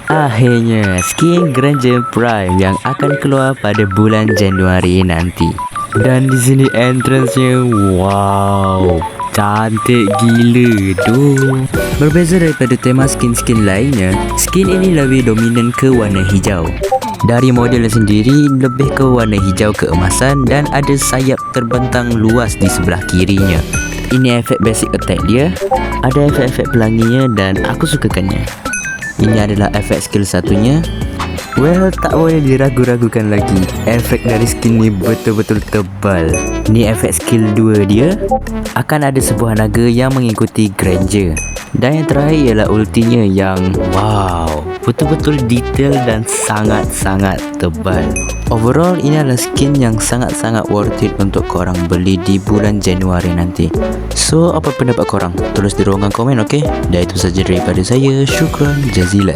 Akhirnya, skin Granger Prime yang akan keluar pada bulan Januari nanti. Dan di sini entrance-nya, wow, cantik gila doh. Berbeza daripada tema skin-skin lainnya, skin ini lebih dominan ke warna hijau. Dari modelnya sendiri lebih ke warna hijau keemasan dan ada sayap terbentang luas di sebelah kirinya. Ini efek basic attack dia, ada efek-efek pelanginya dan aku sukakannya. Ini adalah efek skill satunya. Well, tak boleh diragu-ragukan lagi, efek dari skin ni betul-betul tebal. Ni efek skill 2 dia. Akan ada sebuah naga yang mengikuti Granger. Dan yang terakhir ialah ultinya yang wow, betul-betul detail dan sangat-sangat tebal. Overall, ini adalah skin yang sangat-sangat worth it untuk korang beli di bulan Januari nanti. So, apa pendapat korang? Tulis di ruangan komen, okey? Dan itu saja daripada saya. Syukran jazilan.